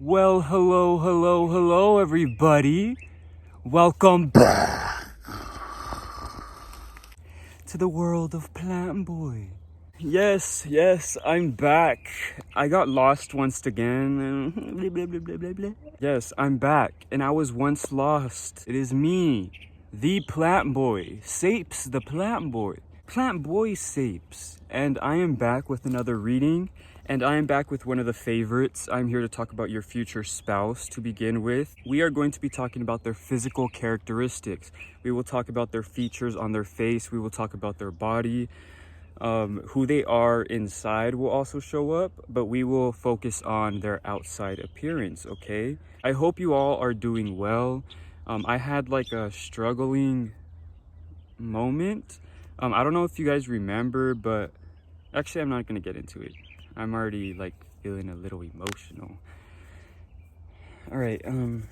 Well, hello, everybody. Welcome back to the world of Plantboi. Yes, I'm back. I got lost once again. Yes, I'm back, and I was once lost. It is me, the Plantboi, sapes the Plantboi, Plantboi sapes, and I am back with another reading. And I am back with one of the favorites. I'm here to talk about your future spouse to begin with. We are going to be talking about their physical characteristics. We will talk about their features on their face. We will talk about their body. Who they are inside will also show up, but we will focus on their outside appearance, okay? I hope you all are doing well. I had like a struggling moment. I don't know if you guys remember, but actually I'm not gonna get into it. I'm already like feeling a little emotional. All right, I'm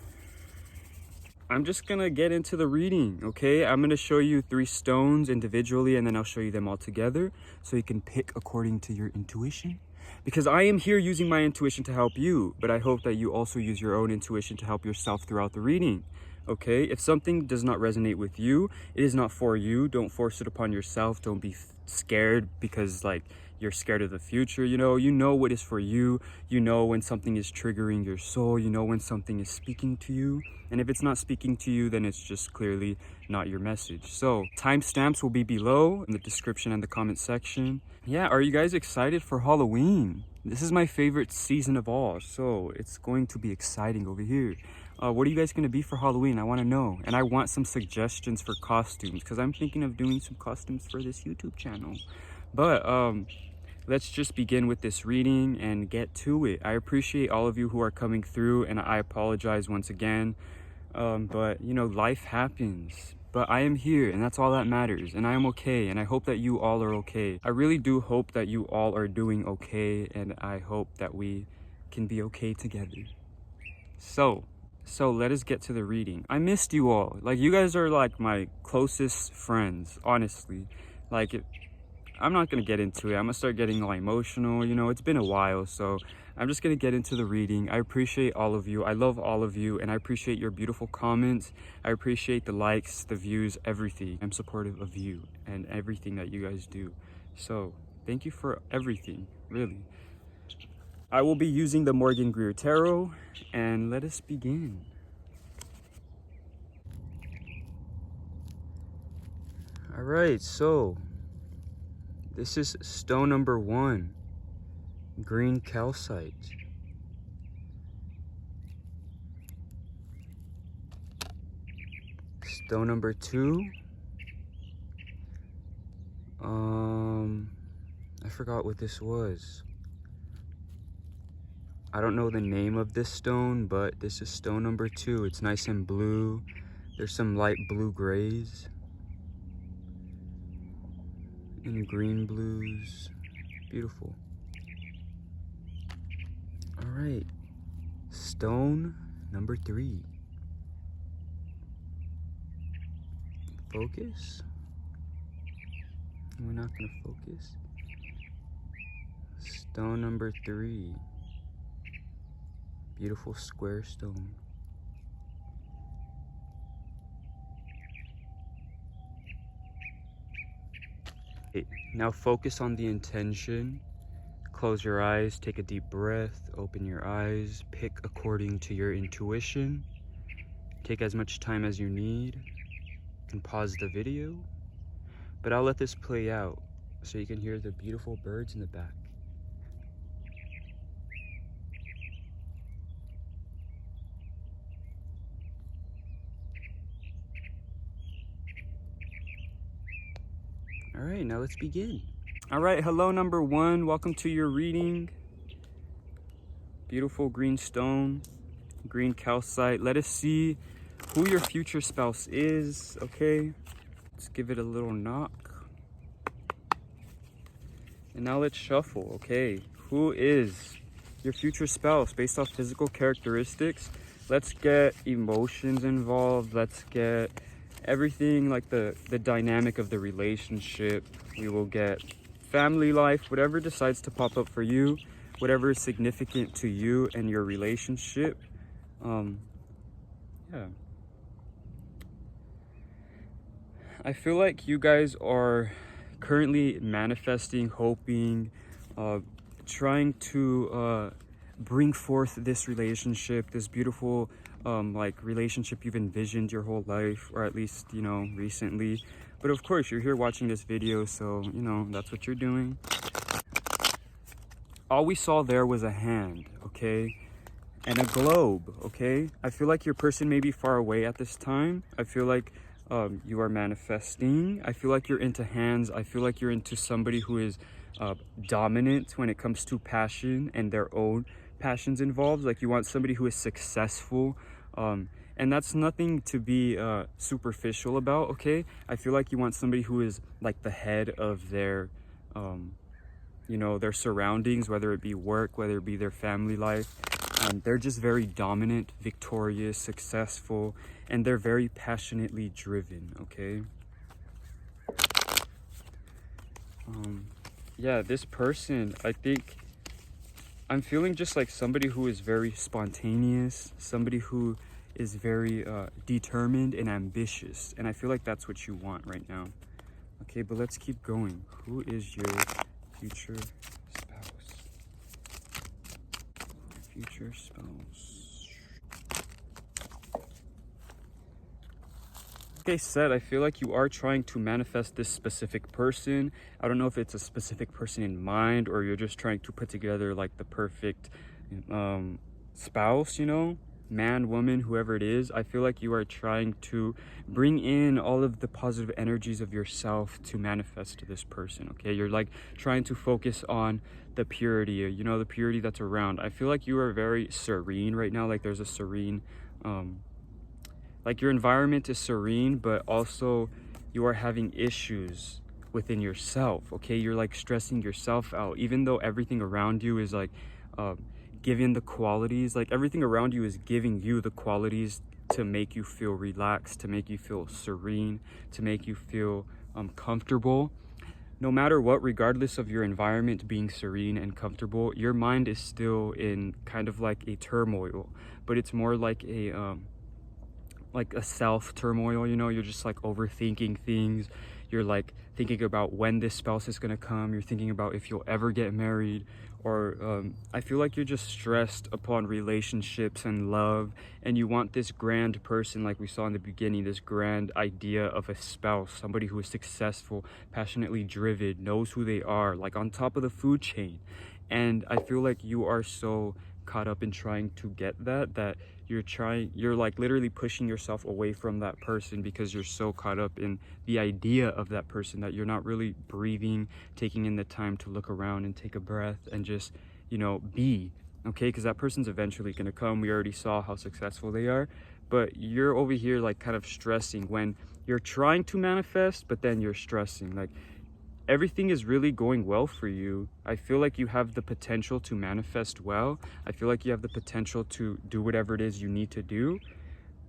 just gonna get into the reading, okay? I'm gonna show you 3 stones individually, and then I'll show you them all together so you can pick according to your intuition. Because I am here using my intuition to help you, but I hope that you also use your own intuition to help yourself throughout the reading, okay? If something does not resonate with you, it is not for you. Don't force it upon yourself. Don't be scared because like you're scared of the future. You know what is for you. You know when something is triggering your soul. You know when something is speaking to you. And if it's not speaking to you, then it's just clearly not your message. So timestamps will be below in the description and the comment section. Yeah, are you guys excited for Halloween? This is my favorite season of all, so it's going to be exciting over here. What are you guys going to be for Halloween? I want to know. And I want some suggestions for costumes because I'm thinking of doing some costumes for this YouTube channel. But let's just begin with this reading and get to it. I appreciate all of you who are coming through, and I apologize once again. But you know, life happens. But I am here, and that's all that matters, and I am okay, and I hope that you all are okay. I really do hope that you all are doing okay, and I hope that we can be okay together. So let us get to the reading. I missed you all. Like, you guys are like my closest friends, honestly. Like, I'm not gonna get into it. I'm gonna start getting all emotional. You know, it's been a while, so I'm just gonna get into the reading. I appreciate all of you. I love all of you, and I appreciate your beautiful comments. I appreciate the likes, the views, everything. I'm supportive of you and everything that you guys do. So thank you for everything, really. I will be using the Morgan Greer Tarot, and let us begin. All right, so this is stone number 1, green calcite. Stone number 2, I forgot what this was. I don't know the name of this stone, but this is stone number 2. It's nice and blue. There's some light blue grays and green blues. Beautiful. All right, stone number 3. Focus. We're not gonna focus. Stone number 3. Beautiful square stone. Okay, now focus on the intention. Close your eyes, take a deep breath, open your eyes, pick according to your intuition. Take as much time as you need. You can pause the video, but I'll let this play out so you can hear the beautiful birds in the back. All right, now let's begin. All right, hello number 1, welcome to your reading. Beautiful green stone, green calcite. Let us see who your future spouse is, okay? Let's give it a little knock. And now let's shuffle, okay? Who is your future spouse based off physical characteristics? Let's get emotions involved. Let's get everything, like the dynamic of the relationship. We will get family life, whatever decides to pop up for you. whatever is significant to you and your relationship. Yeah. I feel like you guys are currently manifesting, hoping, trying to bring forth this relationship, this beautiful like relationship you've envisioned your whole life, or at least, you know, recently. But of course, you're here watching this video, so, you know, that's what you're doing. All we saw there was a hand, okay? And a globe, okay? I feel like your person may be far away at this time. I feel like you are manifesting. I feel like you're into hands. I feel like you're into somebody who is dominant when it comes to passion and their own passions involved. Like you want somebody who is successful. And that's nothing to be superficial about, okay? I feel like you want somebody who is like the head of their, you know, their surroundings, whether it be work, whether it be their family life. They're just very dominant, victorious, successful, and they're very passionately driven, okay? Yeah, this person, I think, I'm feeling just like somebody who is very spontaneous, somebody who is very determined and ambitious, and I feel like that's what you want right now. Okay, but let's keep going. Who is your future spouse? Future spouse. Okay, Seth, I feel like you are trying to manifest this specific person. I don't know if it's a specific person in mind or you're just trying to put together like the perfect spouse, you know, man, woman, whoever it is. I feel like you are trying to bring in all of the positive energies of yourself to manifest to this person, okay? You're like trying to focus on the purity, you know, the purity that's around. I feel like you are very serene right now. Like there's a serene, like your environment is serene, but also you are having issues within yourself, okay? You're like stressing yourself out, even though everything around you is like giving the qualities, like everything around you is giving you the qualities to make you feel relaxed, to make you feel serene, to make you feel comfortable. No matter what, regardless of your environment being serene and comfortable, your mind is still in kind of like a turmoil, but it's more like a self turmoil, you know. You're just like overthinking things. You're like thinking about when this spouse is gonna come. You're thinking about if you'll ever get married, or I feel like you're just stressed upon relationships and love, and you want this grand person, like we saw in the beginning, this grand idea of a spouse, somebody who is successful, passionately driven, knows who they are, like on top of the food chain. And I feel like you are so caught up in trying to get that you're like literally pushing yourself away from that person because you're so caught up in the idea of that person that you're not really breathing, taking in the time to look around and take a breath and just, you know, be, okay? Because that person's eventually going to come. We already saw how successful they are, but you're over here like kind of stressing when you're trying to manifest, but then you're stressing. Like everything is really going well for you. I feel like you have the potential to manifest well. I feel like you have the potential to do whatever it is you need to do,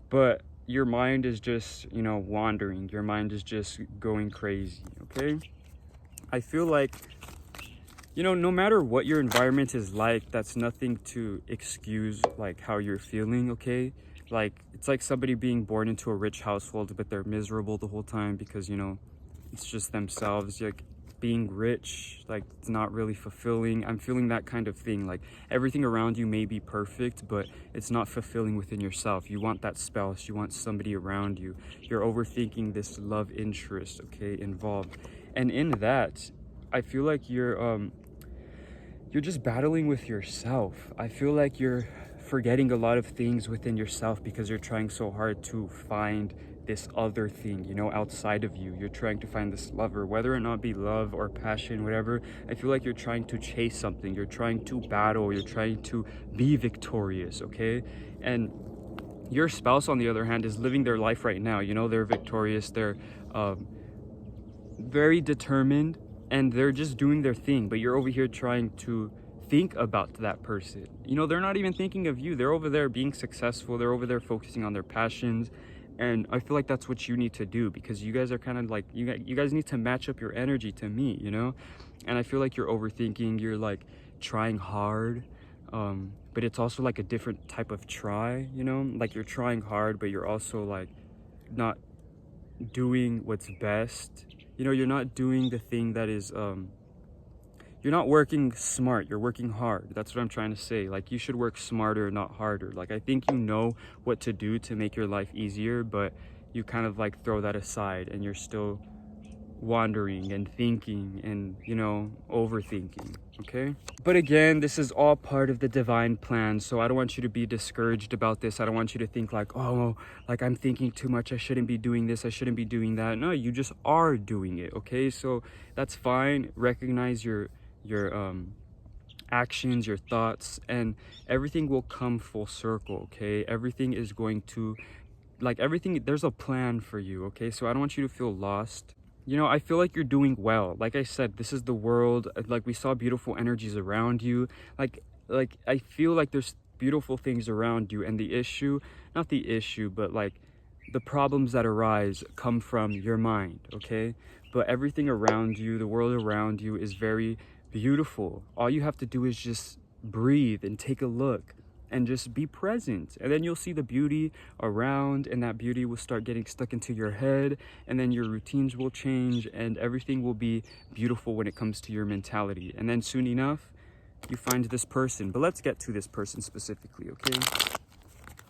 but your mind is just, you know, wandering. Your mind is just going crazy, okay? I feel like, you know, no matter what your environment is like, that's nothing to excuse like how you're feeling, okay? Like it's like somebody being born into a rich household, but they're miserable the whole time because, you know, it's just themselves. Like being rich, like it's not really fulfilling. I'm feeling that kind of thing. Like everything around you may be perfect, but it's not fulfilling within yourself. You want that spouse, you want somebody around you. You're overthinking this love interest, okay, involved. And in that, I feel like you're just battling with yourself. I feel like you're forgetting a lot of things within yourself because you're trying so hard to find this other thing, you know, outside of you. You're trying to find this lover, whether it not be love or passion, whatever. I feel like you're trying to chase something. You're trying to battle. You're trying to be victorious, okay? And your spouse, on the other hand, is living their life right now. You know, they're victorious. They're very determined, and they're just doing their thing. But you're over here trying to think about that person. You know, they're not even thinking of you. They're over there being successful. They're over there focusing on their passions. And I feel like that's what you need to do, because you guys are kind of like, you guys need to match up your energy to me, you know? And I feel like you're overthinking. You're like, trying hard, but it's also like a different type of try, you know, like you're trying hard but you're also like not doing what's best, you know, you're not doing the thing that is you're not working smart, you're working hard. That's what I'm trying to say. Like, you should work smarter, not harder. Like, I think you know what to do to make your life easier, but you kind of like throw that aside and you're still wandering and thinking and, you know, overthinking, okay? But again, this is all part of the divine plan, so I don't want you to be discouraged about this. I don't want you to think like, oh, like I'm thinking too much, I shouldn't be doing this, I shouldn't be doing that. No, you just are doing it, okay? So that's fine. Recognize your actions, your thoughts, and everything will come full circle, okay? Everything is going to, like, everything, there's a plan for you, okay? So I don't want you to feel lost. You know, I feel like you're doing well. Like I said, this is the world. Like, we saw beautiful energies around you. Like I feel like there's beautiful things around you, and the issue, not the issue, but like the problems that arise come from your mind, okay? But everything around you, the world around you, is very beautiful. All you have to do is just breathe and take a look and just be present, and then you'll see the beauty around, and that beauty will start getting stuck into your head, and then your routines will change and everything will be beautiful when it comes to your mentality. And then soon enough you find this person. But let's get to this person specifically, okay?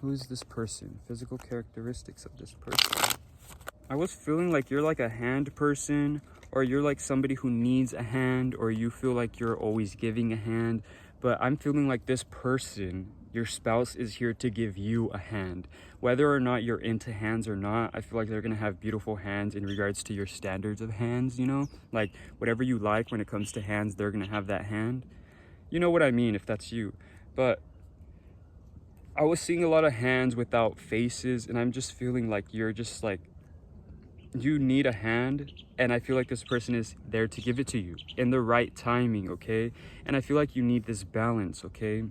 Who is this person? Physical characteristics of this person. I was feeling like you're like a hand person, or you're like somebody who needs a hand, or you feel like you're always giving a hand. But I'm feeling like this person, your spouse, is here to give you a hand. Whether or not you're into hands or not, I feel like they're gonna have beautiful hands in regards to your standards of hands, you know? Like, whatever you like when it comes to hands, they're gonna have that hand. You know what I mean, if that's you. But I was seeing a lot of hands without faces, and I'm just feeling like you're just like, you need a hand, and I feel like this person is there to give it to you in the right timing, okay? And I feel like you need this balance, okay?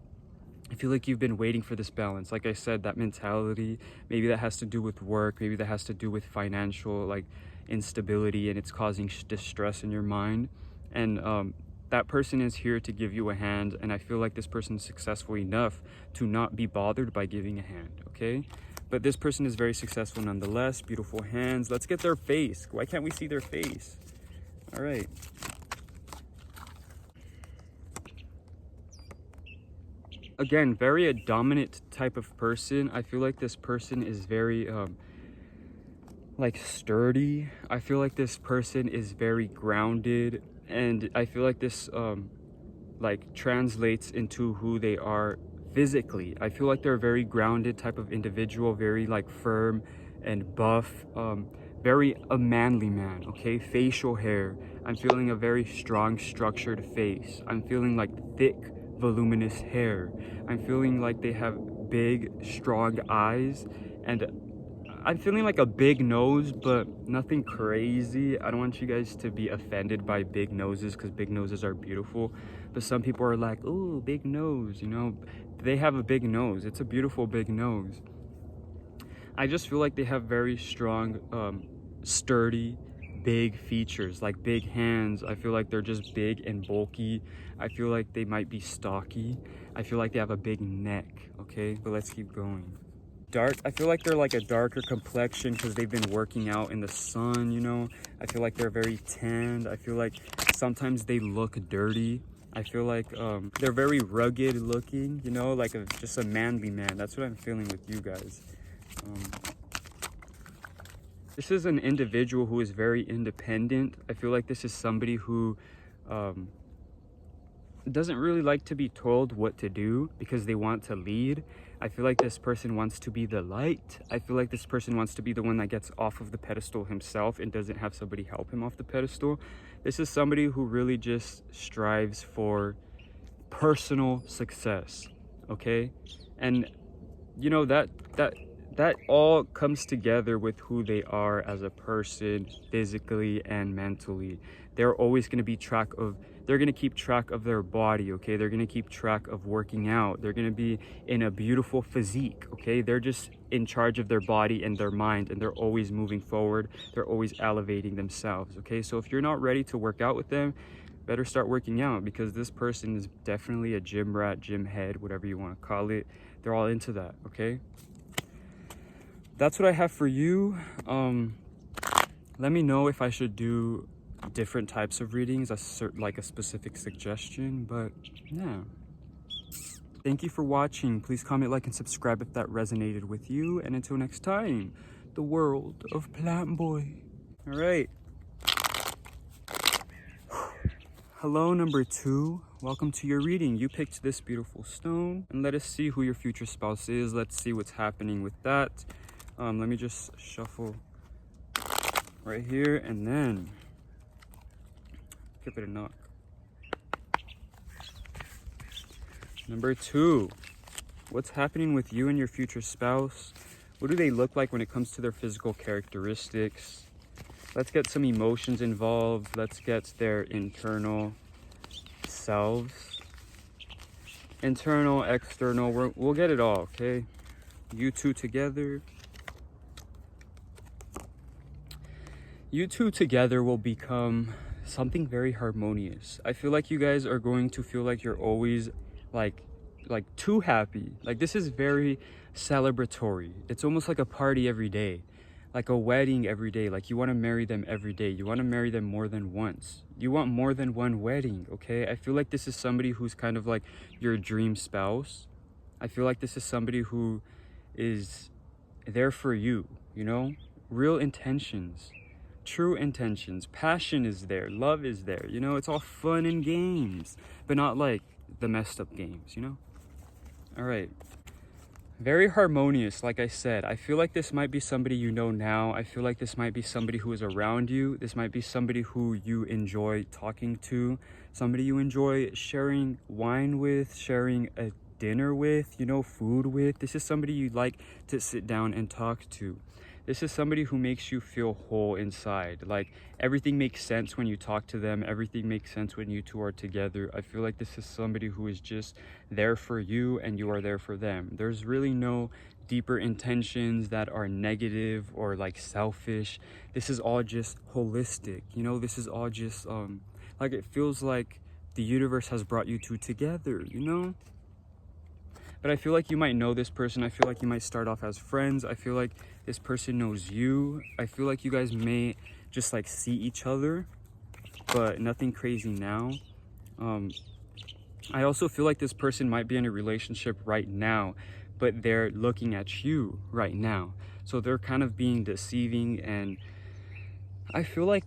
I feel like you've been waiting for this balance. Like I said, that mentality, maybe that has to do with work, maybe that has to do with financial like instability, and it's causing distress in your mind. And that person is here to give you a hand, and I feel like this person is successful enough to not be bothered by giving a hand, okay? But this person is very successful nonetheless. Beautiful hands. Let's get their face. Why can't we see their face? All right. Again, very a dominant type of person. I feel like this person is very like sturdy. I feel like this person is very grounded, and I feel like this like translates into who they are physically. I feel like they're a very grounded type of individual, very like firm and buff, very a manly man, okay? Facial hair. I'm feeling a very strong, structured face. I'm feeling like thick, voluminous hair. I'm feeling like they have big, strong eyes, and I'm feeling like a big nose, but nothing crazy. I don't want you guys to be offended by big noses, because big noses are beautiful. But some people are like, oh, big nose, you know? They have a big nose. It's a beautiful big nose. I just feel like they have very strong, sturdy, big features, like big hands. I feel like they're just big and bulky. I feel like they might be stocky. I feel like they have a big neck, okay? But let's keep going. Dark, I feel like they're like a darker complexion because they've been working out in the sun, you know? I feel like they're very tanned. I feel like sometimes they look dirty. I feel like they're very rugged looking, you know, like just a manly man. That's what I'm feeling with you guys. This is an individual who is very independent. I feel like this is somebody who doesn't really like to be told what to do because they want to lead. I feel like this person wants to be the light. I feel like this person wants to be the one that gets off of the pedestal himself and doesn't have somebody help him off the pedestal. This is somebody who really just strives for personal success, okay? And you know, that all comes together with who they are as a person, physically and mentally. They're always going to be they're going to keep track of their body, okay? They're going to keep track of working out. They're going to be in a beautiful physique, okay? They're just in charge of their body and their mind, and they're always moving forward. They're always elevating themselves, okay? So if you're not ready to work out with them, better start working out, because this person is definitely a gym rat, gym head, whatever you want to call it. They're all into that, okay? That's what I have for you. Let me know if I should do different types of readings, like a specific suggestion, but yeah. Thank you for watching. Please comment, like, and subscribe if that resonated with you. And until next time, the world of Plantboi. All right. Hello, number 2. Welcome to your reading. You picked this beautiful stone, and let us see who your future spouse is. Let's see what's happening with that. Let me just shuffle right here, and then give it a knock. Number 2, what's happening with you and your future spouse? What do they look like when it comes to their physical characteristics? Let's get some emotions involved. Let's get their internal selves. Internal, external, we'll get it all, okay? You two together. You two together will become something very harmonious. I feel like you guys are going to feel like you're always like too happy. Like, this is very celebratory. It's almost like a party every day, like a wedding every day. Like, you want to marry them every day. You want to marry them more than once. You want more than one wedding, okay? I feel like this is somebody who's kind of like your dream spouse. I feel like this is somebody who is there for you, you know? Real intentions, true intentions, passion is there, love is there, you know? It's all fun and games, but not like the messed up games, you know? All right. Very harmonious, like I said. I feel like this might be somebody you know now. I feel like this might be somebody who is around you. This might be somebody who you enjoy talking to, somebody you enjoy sharing wine with, sharing a dinner with, you know, food with. This is somebody you'd like to sit down and talk to. This is somebody who makes you feel whole inside. Like, everything makes sense when you talk to them. Everything makes sense when you two are together. I feel like this is somebody who is just there for you and you are there for them. There's really no deeper intentions that are negative or like selfish. This is all just holistic, you know? This is all just like, it feels like the universe has brought you two together, you know? But I feel like you might know this person. I feel like you might start off as friends. I feel like this person knows you. I feel like you guys may just like see each other, but nothing crazy now. I also feel like this person might be in a relationship right now, but they're looking at you right now. So they're kind of being deceiving, and I feel like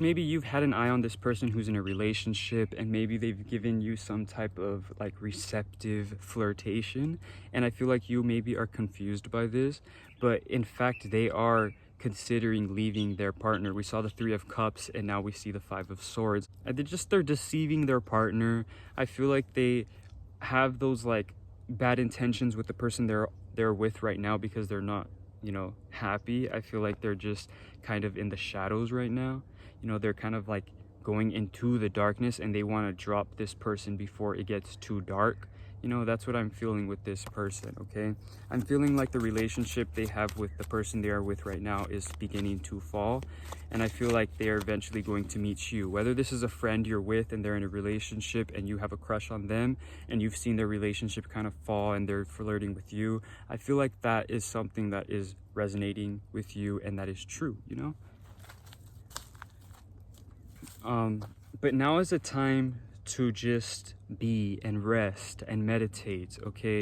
maybe you've had an eye on this person who's in a relationship, and maybe they've given you some type of like receptive flirtation, and I feel like you maybe are confused by this, but in fact they are considering leaving their partner. We saw the 3 of Cups, and now we see the 5 of Swords. And they're deceiving their partner. I feel like they have those like bad intentions with the person they're with right now, because they're not, you know, happy. I feel like they're just kind of in the shadows right now. You know, they're kind of like going into the darkness, and they want to drop this person before it gets too dark. You know, that's what I'm feeling with this person, okay? I'm feeling like the relationship they have with the person they are with right now is beginning to fall, and I feel like they're eventually going to meet you. Whether this is a friend you're with and they're in a relationship and you have a crush on them and you've seen their relationship kind of fall and they're flirting with you, I feel like that is something that is resonating with you and that is true, you know? But now is a time to just be and rest and meditate, okay?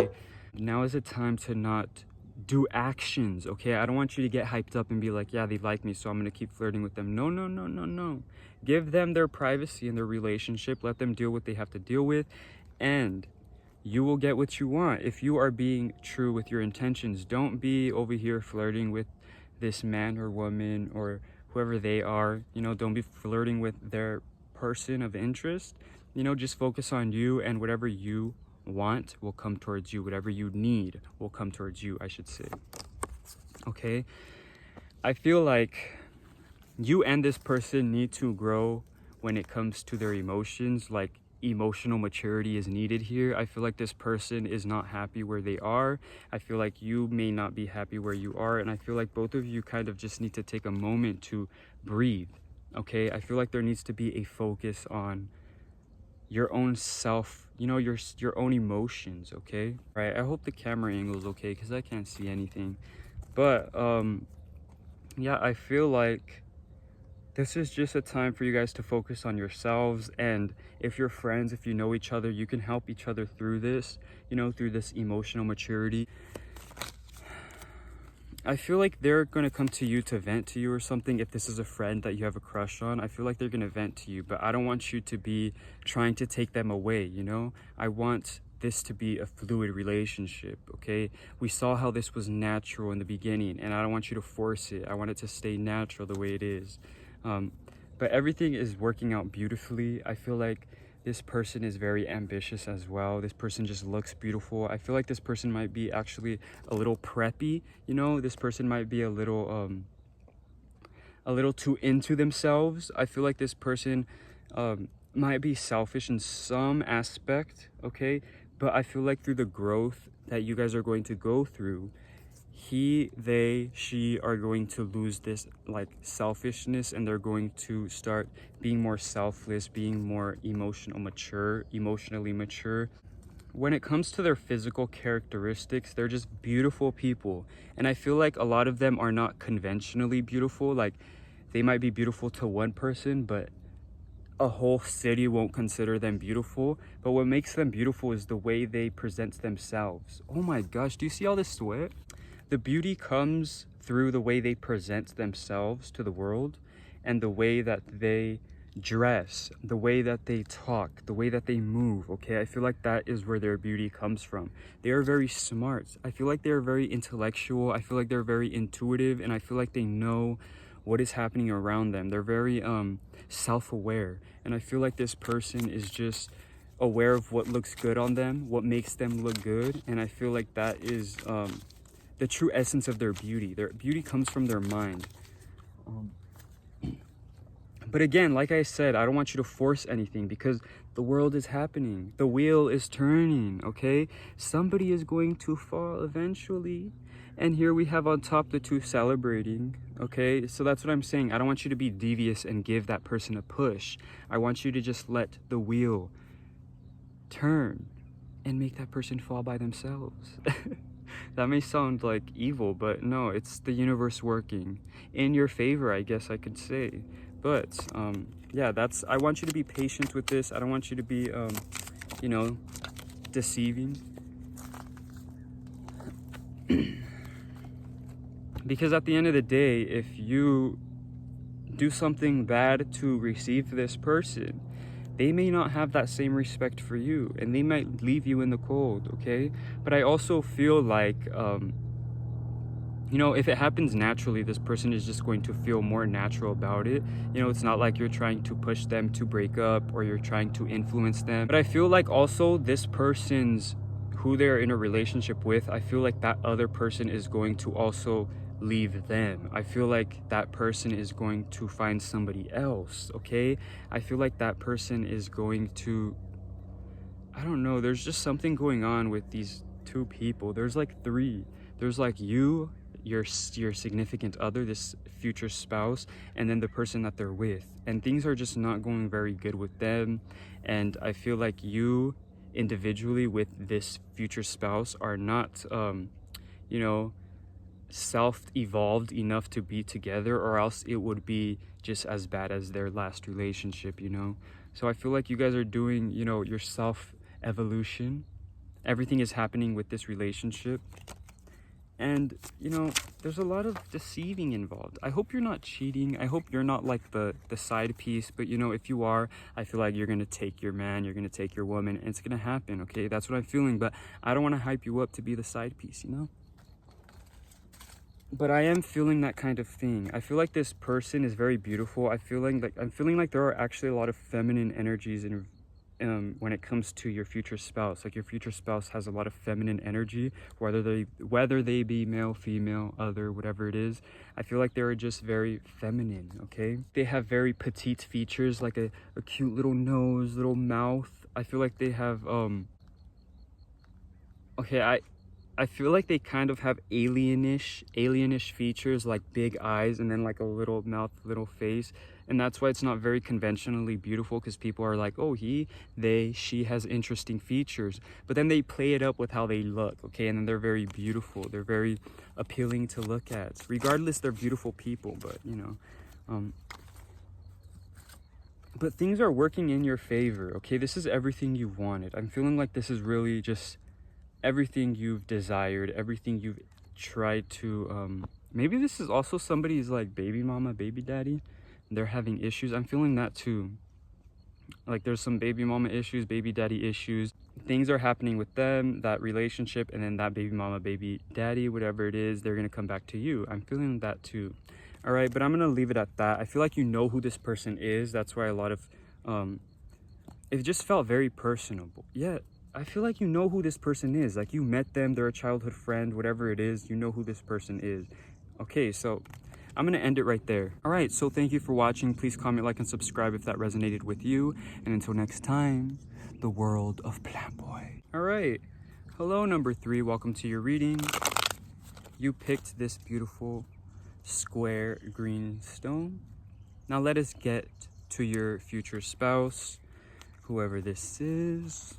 Now is a time to not do actions, okay? I don't want you to get hyped up and be like, yeah, they like me, so I'm gonna keep flirting with them. No, no, no, no, no. Give them their privacy in their relationship. Let them deal what they have to deal with, and you will get what you want if you are being true with your intentions. Don't be over here flirting with this man or woman or whoever they are. You know, don't be flirting with their person of interest. You know, just focus on you, and whatever you want will come towards you. Whatever you need will come towards you, I should say. Okay? I feel like you and this person need to grow when it comes to their emotions. Like, emotional maturity is needed here. I feel like this person is not happy where they are. I feel like you may not be happy where you are, and I feel like both of you kind of just need to take a moment to breathe, okay? I feel like there needs to be a focus on your own self, you know, your own emotions, okay? Right, I hope the camera angle is okay because I can't see anything. But yeah, I feel like this is just a time for you guys to focus on yourselves, and if you're friends, if you know each other, you can help each other through this, you know, through this emotional maturity. I feel like they're going to come to you to vent to you or something. If this is a friend that you have a crush on, I feel like they're going to vent to you, but I don't want you to be trying to take them away, you know? I want this to be a fluid relationship, okay? We saw how this was natural in the beginning, and I don't want you to force it. I want it to stay natural the way it is. But everything is working out beautifully. I feel like this person is very ambitious as well. This person just looks beautiful. I feel like this person might be actually a little preppy, you know? This person might be a little too into themselves. I feel like this person might be selfish in some aspect, okay? But I feel like through the growth that you guys are going to go through, he, they, she are going to lose this like selfishness, and they're going to start being more selfless, being more emotionally mature. When it comes to their physical characteristics, they're just beautiful people. And I feel like a lot of them are not conventionally beautiful. Like, they might be beautiful to one person, but a whole city won't consider them beautiful. But what makes them beautiful is the way they present themselves. Oh my gosh, do you see all this sweat? The beauty comes through the way they present themselves to the world, and the way that they dress, the way that they talk, the way that they move, okay? I feel like that is where their beauty comes from. They are very smart. I feel like they're very intellectual. I feel like they're very intuitive, and I feel like they know what is happening around them. They're very self-aware, and I feel like this person is just aware of what looks good on them, what makes them look good, and I feel like that is the true essence of their beauty. Their beauty comes from their mind. But again, like I said, I don't want you to force anything, because the world is happening. The wheel is turning, okay? Somebody is going to fall eventually. And here we have on top the two celebrating, okay? So that's what I'm saying. I don't want you to be devious and give that person a push. I want you to just let the wheel turn and make that person fall by themselves. That may sound like evil, but no, it's the universe working in your favor, I guess I could say. But yeah, I want you to be patient with this. I don't want you to be you know, deceiving. Because at the end of the day, if you do something bad to receive this person, they may not have that same respect for you, and they might leave you in the cold, okay? But I also feel like, you know, if it happens naturally, this person is just going to feel more natural about it. You know, it's not like you're trying to push them to break up, or you're trying to influence them. But I feel like also this person's, who they're in a relationship with, I feel like that other person is going to also leave them. I feel like that person is going to find somebody else, okay? I feel like that person is going to, I don't know, there's just something going on with these two people. There's like three. There's like you, your significant other, this future spouse, and then the person that they're with. And things are just not going very good with them. And I feel like you individually with this future spouse are not, you know, self-evolved enough to be together, or else it would be just as bad as their last relationship, you know? So I feel like you guys are doing, you know, your self-evolution. Everything is happening with this relationship. And, you know, there's a lot of deceiving involved. I hope you're not cheating. I hope you're not like the side piece. But, you know, if you are, I feel like you're going to take your man, you're going to take your woman, and it's going to happen, okay? That's what I'm feeling. But I don't want to hype you up to be the side piece, you know? But I am feeling that kind of thing. I feel like this person is very beautiful. I'm feeling like there are actually a lot of feminine energies in when it comes to your future spouse. Like, your future spouse has a lot of feminine energy, whether they be male, female, other, whatever it is. I feel like they're just very feminine, okay? They have very petite features, like a cute little nose, little mouth. I feel like they have okay, I feel like they kind of have alienish features, like big eyes and then like a little mouth, little face. And that's why it's not very conventionally beautiful, because people are like, oh, she has interesting features. But then they play it up with how they look, okay? And then they're very beautiful. They're very appealing to look at. Regardless, they're beautiful people, but, you know. But things are working in your favor, okay? This is everything you wanted. I'm feeling like this is really just everything you've desired, everything you've tried to, maybe this is also somebody's like baby mama, baby daddy. They're having issues. I'm feeling that too. Like there's some baby mama issues, baby daddy issues. Things are happening with them, that relationship, and then that baby mama, baby daddy, whatever it is, they're gonna come back to you. I'm feeling that too. All right, but I'm gonna leave it at that. I feel like you know who this person is. That's why a lot of, it just felt very personable. Yeah, I feel like you know who this person is. Like you met them, they're a childhood friend, whatever it is, you know who this person is. Okay, so I'm gonna end it right there. All right, so thank you for watching. Please comment, like, and subscribe if that resonated with you. And until next time, the world of Plantboi. All right, hello number 3, welcome to your reading. You picked this beautiful square green stone. Now let us get to your future spouse, whoever this is.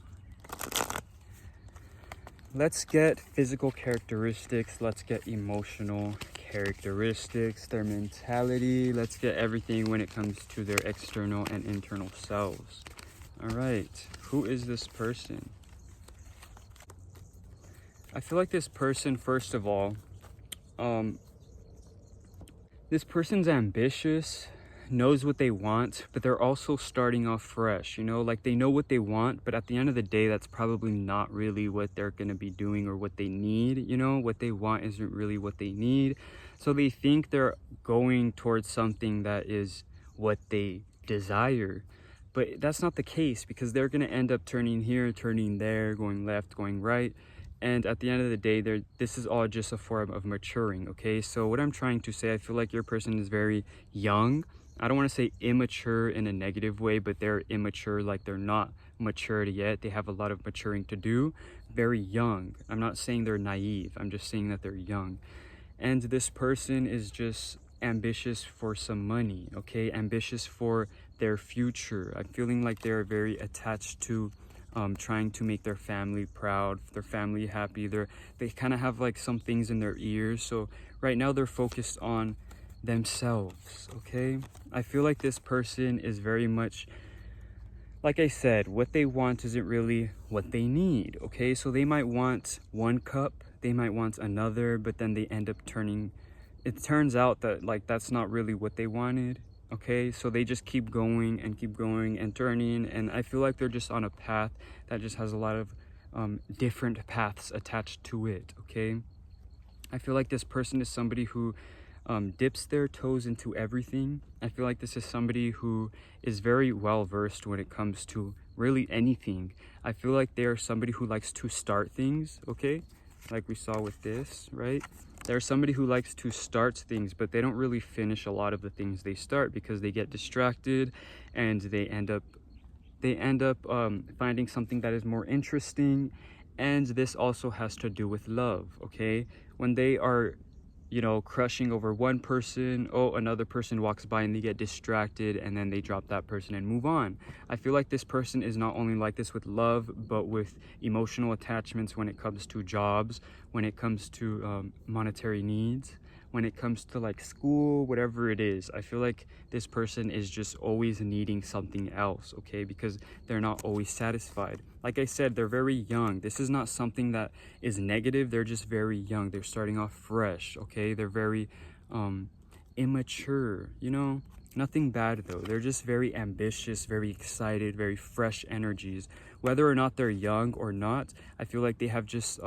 Let's get physical characteristics, let's get emotional characteristics, their mentality, let's get everything when it comes to their external and internal selves. All right, who is this person? I feel like this person, first of all, this person's ambitious, knows what they want, but they're also starting off fresh, you know, like they know what they want, but at the end of the day, that's probably not really what they're going to be doing or what they need, you know, what they want isn't really what they need. So they think they're going towards something that is what they desire, but that's not the case, because they're going to end up turning here, turning there, going left, going right. And at the end of the day, this is all just a form of maturing, okay? So what I'm trying to say, I feel like your person is very young. I don't want to say immature in a negative way, but they're immature, like they're not matured yet. They have a lot of maturing to do. Very young. I'm not saying they're naive. I'm just saying that they're young. And this person is just ambitious for some money, okay? Ambitious for their future. I'm feeling like they're very attached to trying to make their family proud, their family happy. They kind of have like some things in their ears. So right now they're focused on themselves, okay? I feel like this person is very much, like I said, what they want isn't really what they need, okay? So they might want one cup, they might want another, but then they end up it turns out that like that's not really what they wanted. Okay, so they just keep going and turning, and I feel like they're just on a path that just has a lot of different paths attached to it, okay? I feel like this person is somebody who dips their toes into everything. I feel like this is somebody who is very well versed when it comes to really anything. I feel like they are somebody who likes to start things, okay? Like we saw with this, right? They're somebody who likes to start things, but they don't really finish a lot of the things they start because they get distracted, and they end up finding something that is more interesting. And this also has to do with love, okay? When they are, you know, crushing over one person, another person walks by and they get distracted, and then they drop that person and move on. I feel like this person is not only like this with love, but with emotional attachments when it comes to jobs, when it comes to monetary needs, when it comes to like school, whatever it is. I feel like this person is just always needing something else, okay? Because they're not always satisfied. Like I said, they're very young. This is not something that is negative. They're just very young. They're starting off fresh, okay? They're very immature, you know? Nothing bad though. They're just very ambitious, very excited, very fresh energies. Whether or not they're young or not, I feel like they have just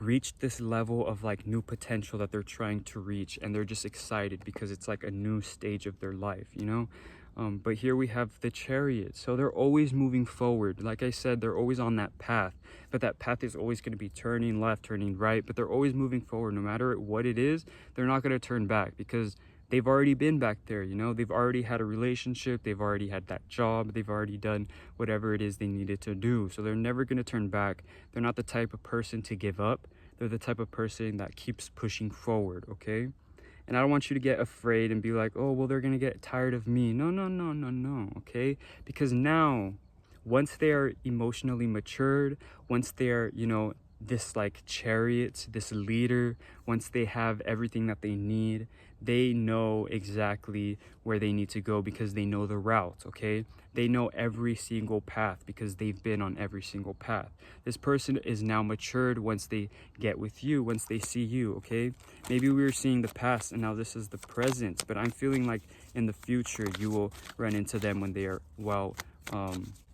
reached this level of like new potential that they're trying to reach, and they're just excited because it's like a new stage of their life, you know? But here we have the Chariot, so they're always moving forward. Like I said, they're always on that path, but that path is always going to be turning left, turning right, but they're always moving forward. No matter what it is, they're not going to turn back because they've already been back there, you know? They've already had a relationship, they've already had that job, they've already done whatever it is they needed to do, so they're never going to turn back. They're not the type of person to give up. They're the type of person that keeps pushing forward, okay? And I don't want you to get afraid and be like, oh, well, they're gonna get tired of me. No, no, no, no, no, okay? Because now, once they are emotionally matured, once they're, you know, this like chariot, this leader, once they have everything that they need, they know exactly where they need to go because they know the route, okay? They know every single path because they've been on every single path. This person is now matured once they get with you, once they see you, okay? Maybe we were seeing the past and now this is the present, but I'm feeling like in the future you will run into them when they are well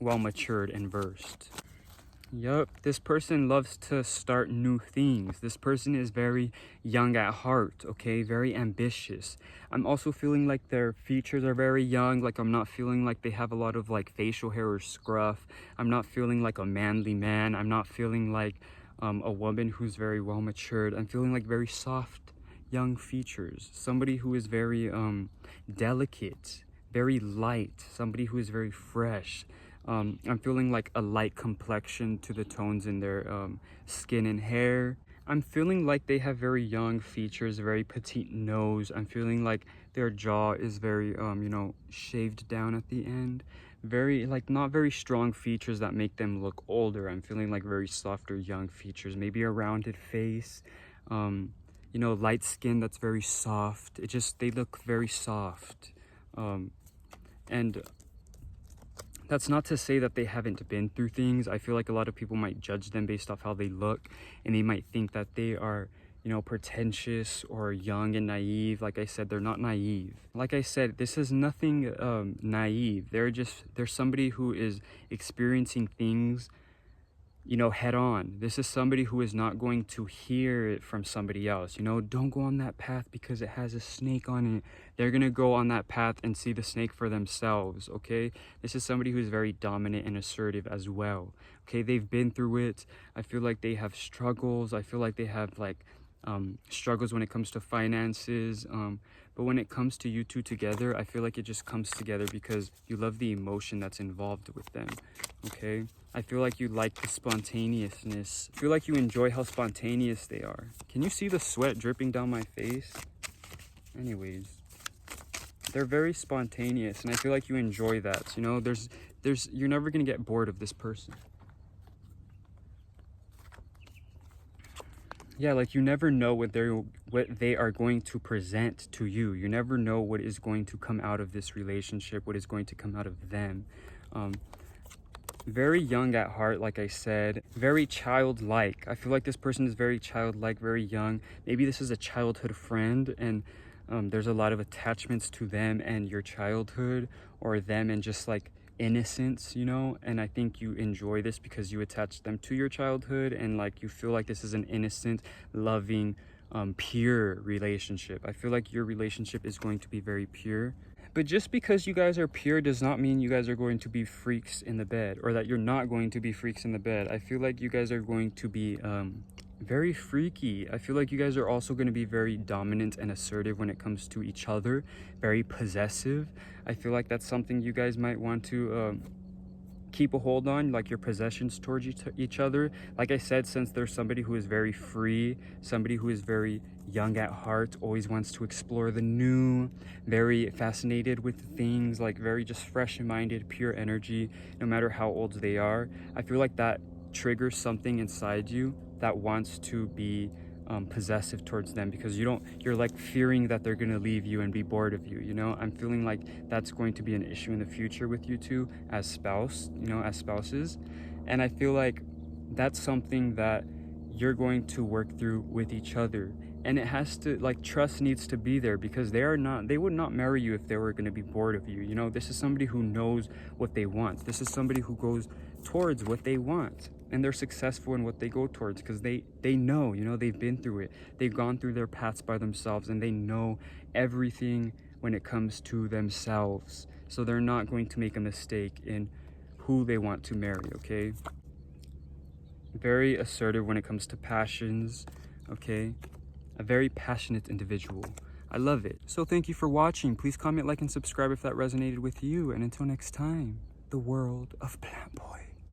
matured and versed. Yup, this person loves to start new things. This person is very young at heart, okay? Very ambitious. I'm also feeling like their features are very young. Like I'm not feeling like they have a lot of like facial hair or scruff. I'm not feeling like a manly man. I'm not feeling like a woman who's very well matured. I'm feeling like very soft, young features. Somebody who is very delicate, very light. Somebody who is very fresh. I'm feeling like a light complexion to the tones in their skin and hair. I'm feeling like they have very young features, very petite nose. I'm feeling like their jaw is very, you know, shaved down at the end. Very, like, not very strong features that make them look older. I'm feeling like very softer, young features. Maybe a rounded face, you know, light skin that's very soft. They look very soft. And that's not to say that they haven't been through things. I feel like a lot of people might judge them based off how they look, and they might think that they are, you know, pretentious or young and naive. Like I said, they're not naive. Like I said, this is nothing naive. They're somebody who is experiencing things, you know, head on. This is somebody who is not going to hear it from somebody else. You know, don't go on that path because it has a snake on it. They're gonna go on that path and see the snake for themselves, okay? This is somebody who's very dominant and assertive as well, okay? They've been through it. I feel like they have struggles. I feel like they have like struggles when it comes to finances, but when it comes to you two together, I feel like it just comes together because you love the emotion that's involved with them, okay? I feel like you like the spontaneousness. I feel like you enjoy how spontaneous they are. Can you see the sweat dripping down my face? Anyways, they're very spontaneous, and I feel like you enjoy that. You know, you're never gonna get bored of this person. Yeah, like you never know what they are going to present to you. You never know what is going to come out of this relationship, what is going to come out of them. Very young at heart, like I said, very childlike. I feel like this person is very childlike, very young. Maybe this is a childhood friend, and there's a lot of attachments to them and your childhood, or them and just like innocence, you know? And I think you enjoy this because you attach them to your childhood, and like you feel like this is an innocent, loving, pure relationship. I feel like your relationship is going to be very pure. But just because you guys are pure does not mean you guys are going to be freaks in the bed, or that you're not going to be freaks in the bed. I feel like you guys are going to be very freaky. I feel like you guys are also going to be very dominant and assertive when it comes to each other, very possessive. I feel like that's something you guys might want to keep a hold on, like your possessions towards each other. Like I said, since there's somebody who is very free, somebody who is very young at heart, always wants to explore the new, very fascinated with things, like very just fresh-minded, pure energy, no matter how old they are. I feel like that triggers something inside you that wants to be possessive towards them, because you're like fearing that they're gonna leave you and be bored of you, you know? I'm feeling like that's going to be an issue in the future with you two as spouses. And I feel like that's something that you're going to work through with each other. And it has to, like, trust needs to be there, because they would not marry you if they were going to be bored of you. You know, this is somebody who knows what they want. This is somebody who goes towards what they want, and they're successful in what they go towards because they know, you know, they've been through it. They've gone through their paths by themselves, and they know everything when it comes to themselves. So they're not going to make a mistake in who they want to marry, okay? Very assertive when it comes to passions, okay? A very passionate individual. I love it. So thank you for watching. Please comment, like, and subscribe if that resonated with you. And until next time, the world of Plantboi.